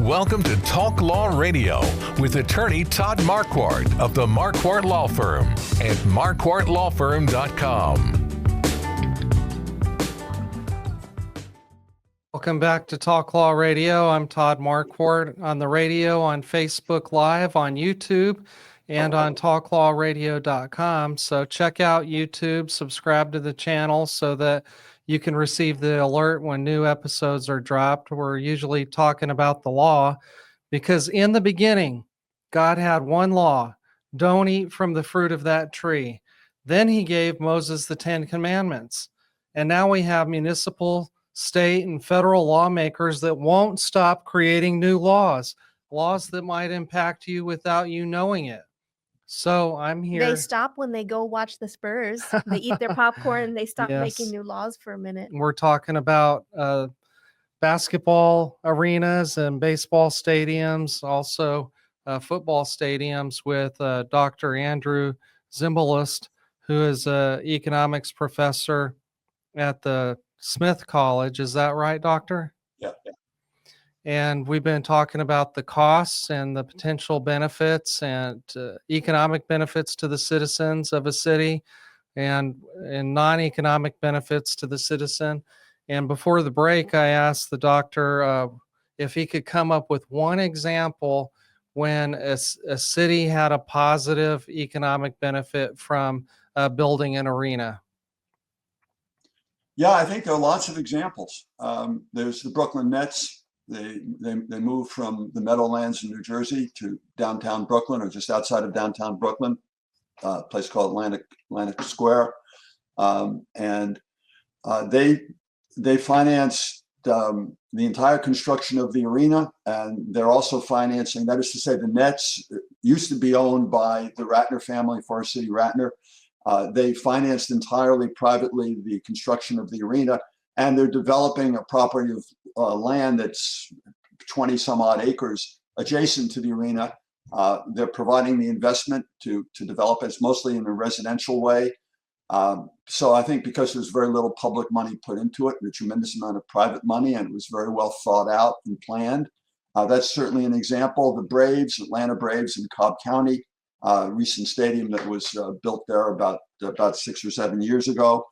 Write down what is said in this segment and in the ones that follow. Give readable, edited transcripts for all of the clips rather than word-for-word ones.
Welcome to Talk Law Radio with attorney Todd Marquardt of the Marquardt Law Firm at marquardtlawfirm.com. Welcome back to Talk Law Radio. I'm Todd Marquardt on the radio, on Facebook Live, on YouTube, and on talklawradio.com. So check out YouTube, subscribe to the channel so that you can receive the alert when new episodes are dropped. We're usually talking about the law because in the beginning, God had one law: don't eat from the fruit of that tree. Then he gave Moses the 10 Commandments. And now we have municipal, state, and federal lawmakers that won't stop creating new laws that might impact you without you knowing it. So I'm here. They stop when they go watch the Spurs. They eat their popcorn and they stop making new laws for a minute. We're talking about basketball arenas and baseball stadiums, also football stadiums with Dr. Andrew Zimbalist, who is an economics professor at the Smith College. Is that right, Doctor? Yeah. And we've been talking about the costs and the potential benefits and economic benefits to the citizens of a city and non-economic benefits to the citizen. And before the break, I asked the doctor if he could come up with one example when a city had a positive economic benefit from building an arena. Yeah, I think there are lots of examples. There's the Brooklyn Nets. They moved from the Meadowlands in New Jersey to downtown Brooklyn, or just outside of downtown Brooklyn, a place called Atlantic Square, and they financed the entire construction of the arena, and they're also financing. That is to say, the Nets used to be owned by the Ratner family, Forest City Ratner. They financed entirely privately the construction of the arena, and they're developing a property of land that's 20 some odd acres adjacent to the arena. They're providing the investment to develop it. It's mostly in a residential way. So I think because there's very little public money put into it, a tremendous amount of private money, and it was very well thought out and planned. That's certainly an example. The Braves, Atlanta Braves in Cobb County, recent stadium that was built there about 6 or 7 years ago.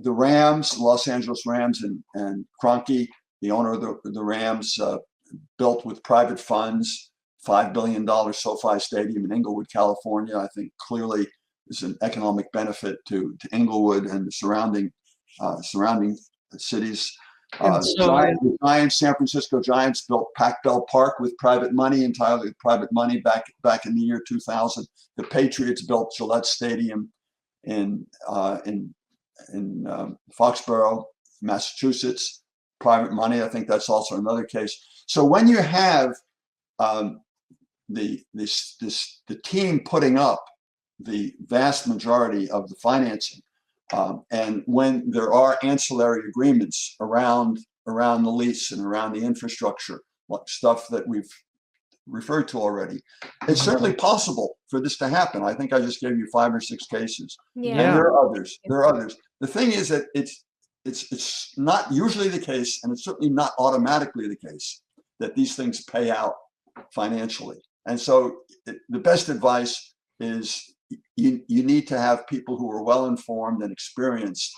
The Rams, Los Angeles Rams, and Kroenke, the owner of the Rams, built with private funds, $5 billion SoFi Stadium in Inglewood, California. I think clearly is an economic benefit to Inglewood and the surrounding cities. The Giants, San Francisco Giants, built Pac-Bell Park with private money, entirely with private money back in the year 2000. The Patriots built Gillette Stadium in Foxborough, Massachusetts, private money. I think that's also another case. So when you have the team putting up the vast majority of the financing, and when there are ancillary agreements around the lease and around the infrastructure, like stuff that we've referred to already, it's certainly possible for this to happen. I think I just gave you 5 or 6 cases. Yeah. And there are others. The thing is that it's not usually the case, and it's certainly not automatically the case, that these things pay out financially. And so the best advice is you need to have people who are well informed and experienced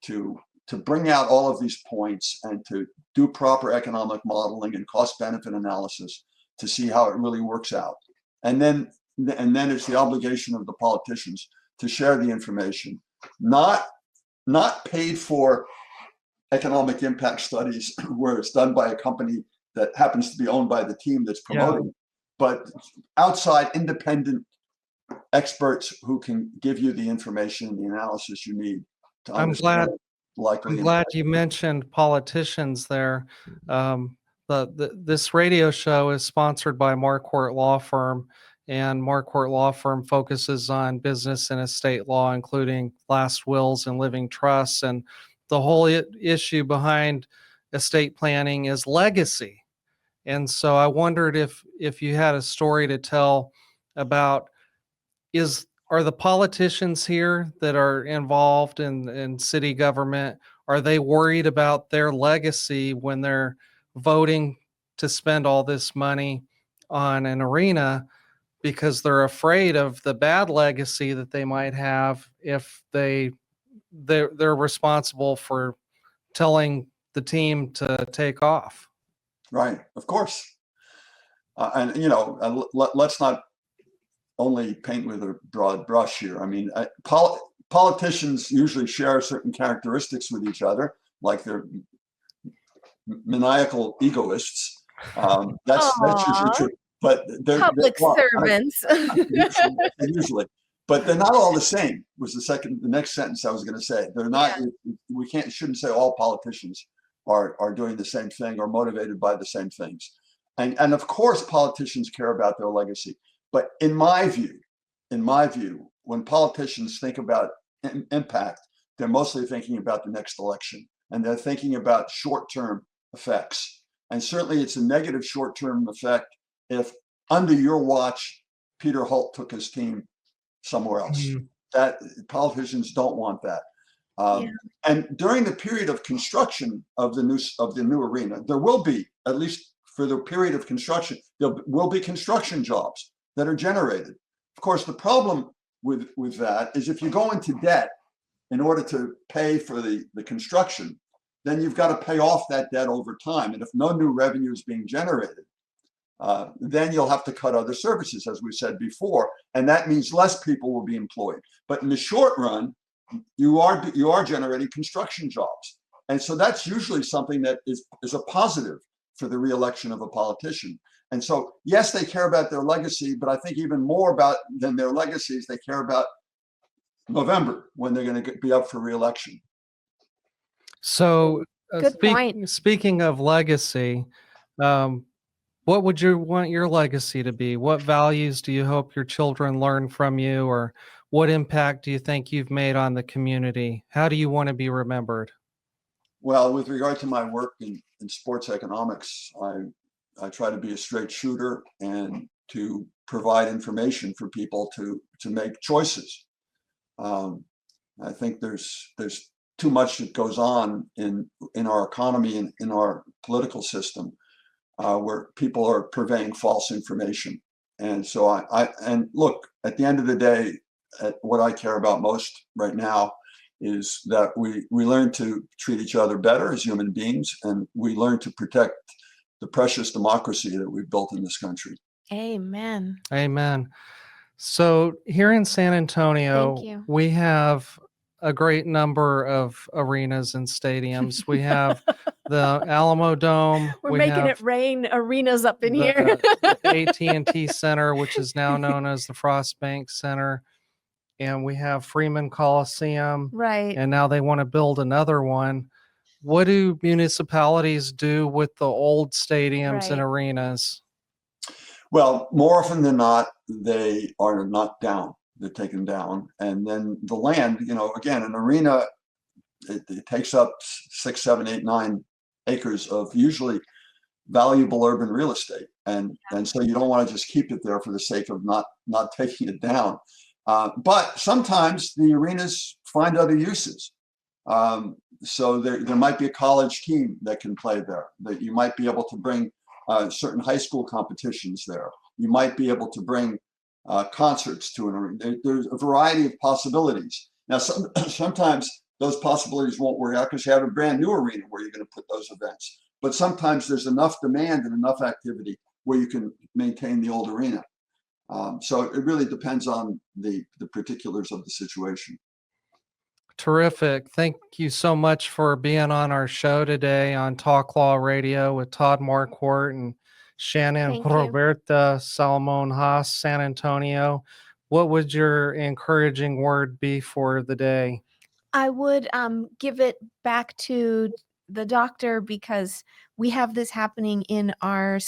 to bring out all of these points and to do proper economic modeling and cost benefit analysis to see how it really works out. And then it's the obligation of the politicians to share the information, not paid for economic impact studies where it's done by a company that happens to be owned by the team that's promoting, but outside independent experts who can give you the information and the analysis you need to understand. I'm glad you mentioned politicians there. This radio show is sponsored by Marquardt Law Firm, and Marquardt Law Firm focuses on business and estate law, including last wills and living trusts. And the whole issue behind estate planning is legacy. And so I wondered if you had a story to tell about, are the politicians here that are involved in city government, are they worried about their legacy when they're voting to spend all this money on an arena because they're afraid of the bad legacy that they might have if they're responsible for telling the team to take off. Right, of course. And let's not only paint with a broad brush here. I mean, politicians usually share certain characteristics with each other, like they're maniacal egoists. That's usually true. But they're public servants. Usually, but they're not all the same. Was the next sentence I was going to say. They're not. Yeah. Shouldn't say all politicians are doing the same thing or motivated by the same things. And of course, politicians care about their legacy. But in my view, when politicians think about impact, they're mostly thinking about the next election, and they're thinking about short-term effects. And certainly, it's a negative short-term effect if under your watch, Peter Holt took his team somewhere else. Mm-hmm. That politicians don't want that. And during the period of construction of the new arena, there will be, at least for the period of construction, there will be construction jobs that are generated. Of course, the problem with that is if you go into debt in order to pay for the construction, then you've got to pay off that debt over time. And if no new revenue is being generated, then you'll have to cut other services, as we said before, and that means less people will be employed. But in the short run, you are generating construction jobs, and so that's usually something that is a positive for the reelection of a politician. And so, yes, they care about their legacy, but I think even more than their legacies, they care about November when they're going to be up for reelection. So, good point. Speaking of legacy, what would you want your legacy to be? What values do you hope your children learn from you, or what impact do you think you've made on the community? How do you want to be remembered? Well, with regard to my work in sports economics, I try to be a straight shooter and to provide information for people to make choices. I think there's too much that goes on in our economy and in our political system where people are purveying false information. And so and look, at the end of the day, what I care about most right now is that we learn to treat each other better as human beings, and we learn to protect the precious democracy that we've built in this country. Amen. Amen. So here in San Antonio, we have a great number of arenas and stadiums. We have the Alamo Dome. We're making it rain arenas up in here. The AT&T Center, which is now known as the Frost Bank Center. And we have Freeman Coliseum. Right. And now they want to build another one. What do municipalities do with the old stadiums and arenas? Well, more often than not, they are knocked down. They're taken down. And then the land, again, an arena, it takes up 6, 7, 8, 9 acres of usually valuable urban real estate. And so you don't want to just keep it there for the sake of not taking it down. But sometimes the arenas find other uses. So there might be a college team that can play there, that you might be able to bring certain high school competitions there. You might be able to bring concerts to an arena. There's a variety of possibilities. Now, sometimes those possibilities won't work out because you have a brand new arena where you're going to put those events. But sometimes there's enough demand and enough activity where you can maintain the old arena. So it really depends on the particulars of the situation. Terrific. Thank you so much for being on our show today on Talk Law Radio with Todd Marquardt and Shannon Roberta Salmon Haas, San Antonio. What would your encouraging word be for the day? I would give it back to the doctor, because we have this happening in our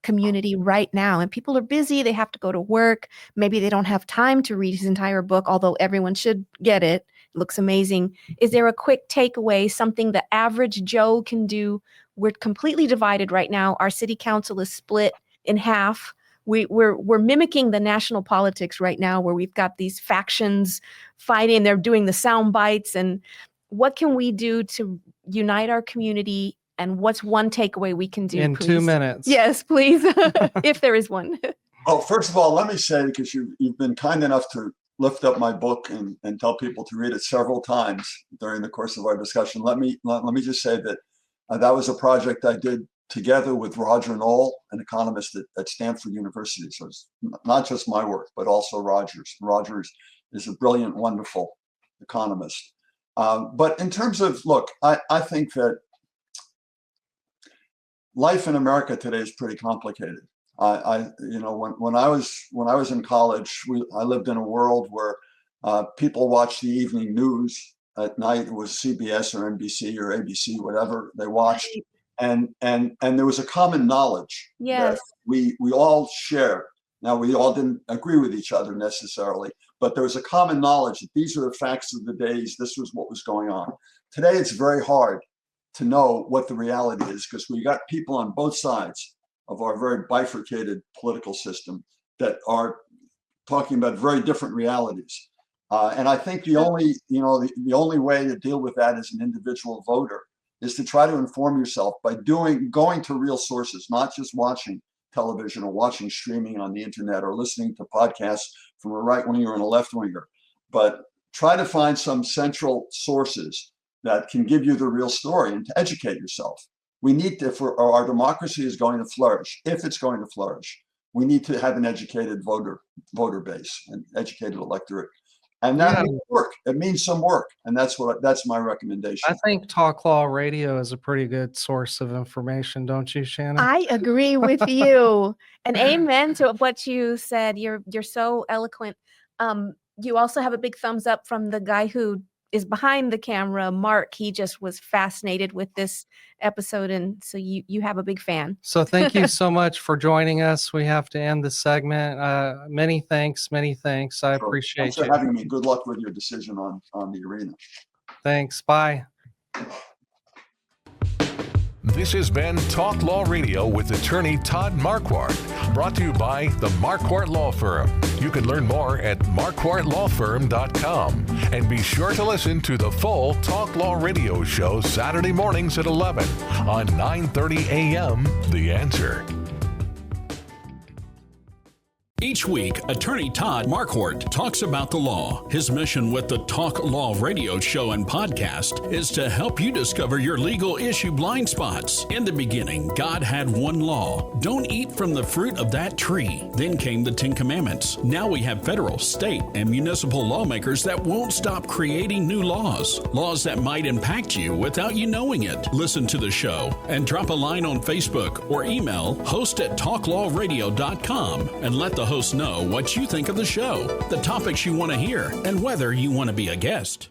community right now, and people are busy. They have to go to work. Maybe they don't have time to read his entire book, although everyone should get it. It looks amazing. Is there a quick takeaway, something the average Joe can do? We're completely divided right now. Our city council is split in half. We're mimicking the national politics right now, where we've got these factions fighting. They're doing the sound bites. And what can we do to unite our community And what's one takeaway we can do? In please? 2 minutes. Yes, please. If there is one. Well, first of all, let me say, because you've been kind enough to lift up my book and tell people to read it several times during the course of our discussion. Let me just say that that was a project I did together with Roger Knoll, an economist at Stanford University. So it's not just my work, but also Roger's. Roger's is a brilliant, wonderful economist. But in terms of, look, I think that life in America today is pretty complicated. When I was in college, I lived in a world where people watched the evening news at night. It was CBS or NBC or ABC, whatever they watched, and there was a common knowledge that we all shared. Now, we all didn't agree with each other necessarily, but there was a common knowledge that these are the facts of the days. This was what was going on. Today, it's very hard to know what the reality is, because we got people on both sides of our very bifurcated political system that are talking about very different realities. And I think the only way to deal with that as an individual voter is to try to inform yourself by going to real sources, not just watching television or watching streaming on the internet or listening to podcasts from a right winger and a left winger, but try to find some central sources that can give you the real story and to educate yourself. We need to, for our democracy is going to flourish. If it's going to flourish, we need to have an educated voter base, an educated electorate. And that means work. It means some work. And that's my recommendation. I think Talk Law Radio is a pretty good source of information, don't you, Shannon? I agree with you. And amen to what you said. You're so eloquent. You also have a big thumbs up from the guy who is behind the camera, Mark. He just was fascinated with this episode, and so you have a big fan. So thank you so much for joining us. We have to end the segment. Many thanks. I appreciate Thanks you. for having me. Good luck with your decision on the arena. Thanks. Bye. This has been Talk Law Radio with attorney Todd Marquardt, brought to you by the Marquardt Law Firm. You can learn more at marquardtlawfirm.com. And be sure to listen to the full Talk Law Radio show Saturday mornings at 11 on 9:30 a.m. The Answer. Each week, attorney Todd Marquardt talks about the law. His mission with the Talk Law Radio show and podcast is to help you discover your legal issue blind spots. In the beginning, God had one law. Don't eat from the fruit of that tree. Then came the 10 Commandments. Now we have federal, state, and municipal lawmakers that won't stop creating new laws. Laws that might impact you without you knowing it. Listen to the show and drop a line on Facebook or email host@talklawradio.com and let the host know what you think of the show, the topics you want to hear, and whether you want to be a guest.